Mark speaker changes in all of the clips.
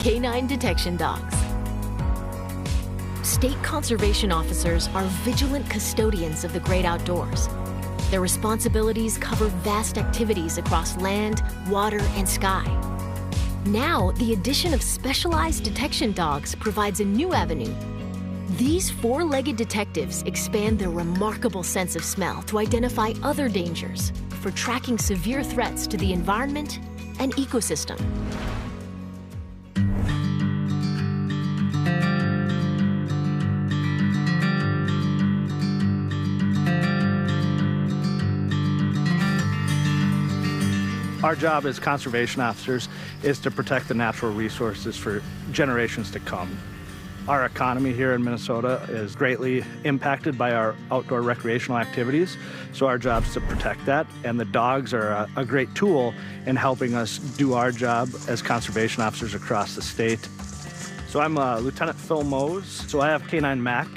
Speaker 1: Canine detection dogs. State conservation officers are vigilant custodians of the great outdoors. Their responsibilities cover vast activities across land, water, and sky. Now, the addition of specialized detection dogs provides a new avenue. These four-legged detectives expand their remarkable sense of smell to identify other dangers for tracking severe threats to the environment and ecosystem.
Speaker 2: Our job as conservation officers is to protect the natural resources for generations to come. Our economy here in Minnesota is greatly impacted by our outdoor recreational activities, so our job is to protect that, and the dogs are a great tool in helping us do our job as conservation officers across the state. So I'm Lieutenant Phil Mose, so I have K9 Mac.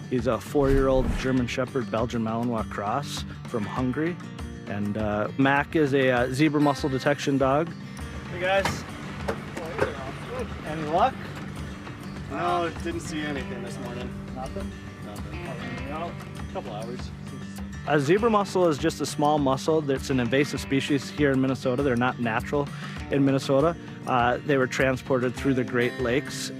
Speaker 2: He's a 4-year-old German Shepherd Belgian Malinois cross from Hungary. And Mac is a zebra mussel detection dog. Hey guys. Any luck?
Speaker 3: No, didn't see anything this morning.
Speaker 2: Nothing?
Speaker 3: Nothing. No, a couple hours.
Speaker 2: A zebra mussel is just a small mussel that's an invasive species here in Minnesota. They're not natural in Minnesota. They were transported through the Great Lakes.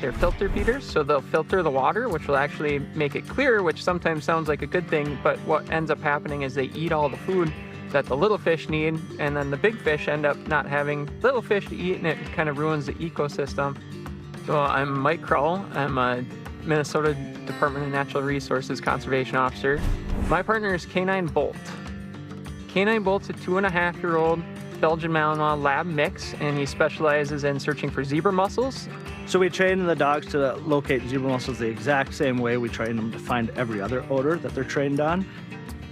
Speaker 4: They're filter feeders, so they'll filter the water, which will actually make it clear, which sometimes sounds like a good thing, but what ends up happening is they eat all the food that the little fish need, and then the big fish end up not having little fish to eat, and it kind of ruins the ecosystem. So I'm Mike Crowell. I'm a Minnesota Department of Natural Resources Conservation Officer. My partner is K9 Bolt. K9 Bolt's a 2.5-year-old Belgian Malinois lab mix, and he specializes in searching for zebra mussels.
Speaker 2: So we train the dogs to locate zebra mussels the exact same way we train them to find every other odor that they're trained on.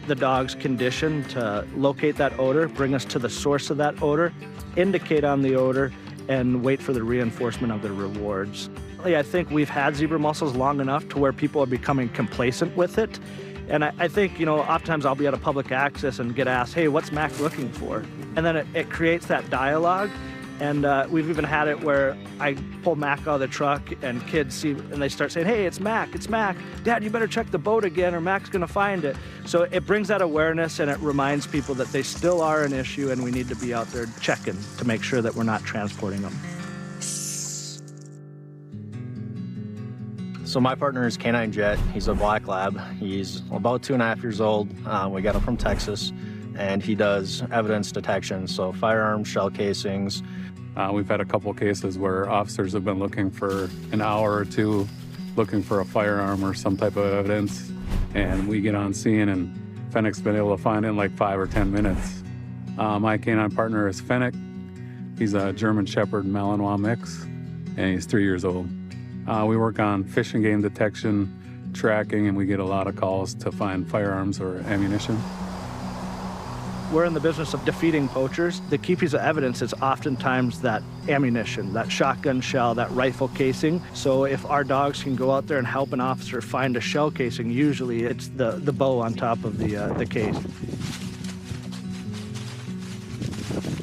Speaker 2: The dog's conditioned to locate that odor, bring us to the source of that odor, indicate on the odor, and wait for the reinforcement of the rewards. I think we've had zebra mussels long enough to where people are becoming complacent with it. And I think, oftentimes I'll be at a public access and get asked, hey, what's Mac looking for? And then it creates that dialogue. And we've even had it where I pull Mac out of the truck and kids see, and they start saying, hey, it's Mac, it's Mac. Dad, you better check the boat again or Mac's gonna find it. So it brings that awareness and it reminds people that they still are an issue and we need to be out there checking to make sure that we're not transporting them.
Speaker 5: So my partner is K9 Jet. He's a black lab. He's about 2.5 years old. We got him from Texas, and he does evidence detection, so firearms, shell casings.
Speaker 6: We've had a couple cases where officers have been looking for an hour or two, looking for a firearm or some type of evidence, and we get on scene, and Fennec's been able to find it in like 5 or 10 minutes. My canine partner is Fennec. He's a German Shepherd Malinois mix, and he's 3 years old. We work on fish and game detection, tracking, and we get a lot of calls to find firearms or ammunition.
Speaker 2: We're in the business of defeating poachers. The key piece of evidence is oftentimes that ammunition, that shotgun shell, that rifle casing. So if our dogs can go out there and help an officer find a shell casing, usually it's the bow on top of the case.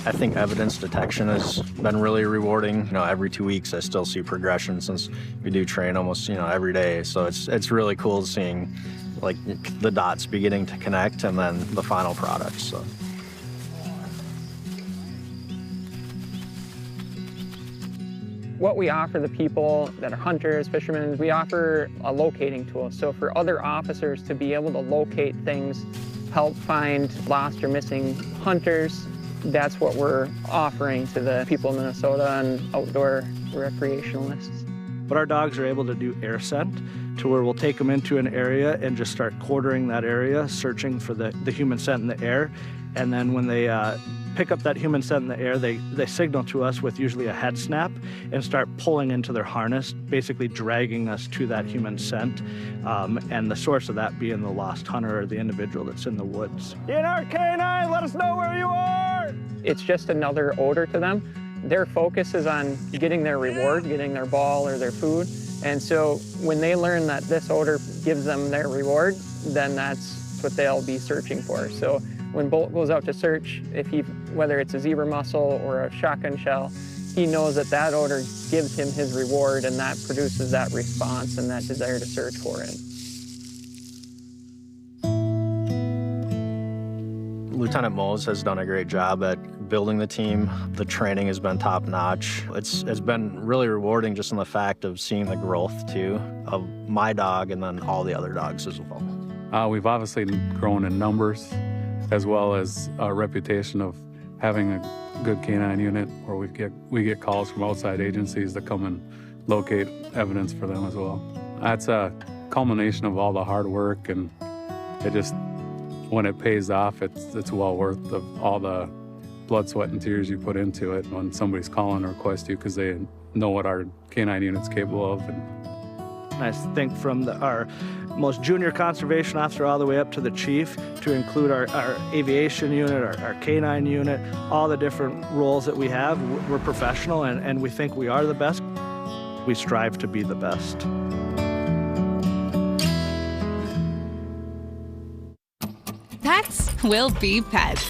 Speaker 5: I think evidence detection has been really rewarding. Every 2 weeks I still see progression since we do train almost, every day. So it's really cool seeing like the dots beginning to connect and then the final product. So.
Speaker 4: What we offer the people that are hunters, fishermen, we offer a locating tool. So for other officers to be able to locate things, help find lost or missing hunters, that's what we're offering to the people of Minnesota and outdoor recreationalists.
Speaker 2: But our dogs are able to do air scent to where we'll take them into an area and just start quartering that area, searching for the human scent in the air. And then when they pick up that human scent in the air, they signal to us with usually a head snap and start pulling into their harness, basically dragging us to that human scent. And the source of that being the lost hunter or the individual that's in the woods. DNR K9, let us know where you are!
Speaker 4: It's just another odor to them. Their focus is on getting their reward, getting their ball or their food. And so when they learn that this odor gives them their reward, then that's what they'll be searching for. So when Bolt goes out to search, whether it's a zebra mussel or a shotgun shell, he knows that that odor gives him his reward, and that produces that response and that desire to search for him.
Speaker 5: Lieutenant Mose has done a great job at building the team. The training has been top-notch. It's been really rewarding just in the fact of seeing the growth, too, of my dog and then all the other dogs as well.
Speaker 6: We've obviously grown in numbers, as well as a reputation of having a good canine unit where we get calls from outside agencies that come and locate evidence for them as well. That's a culmination of all the hard work, and it just, when it pays off, it's well worth of all the blood, sweat, and tears you put into it when somebody's calling to request you because they know what our canine unit's capable of.
Speaker 2: I think from our most junior conservation officer all the way up to the chief, to include our aviation unit, our canine unit, all the different roles that we have, we're professional and we think we are the best. We strive to be the best.
Speaker 7: Pets will be pets.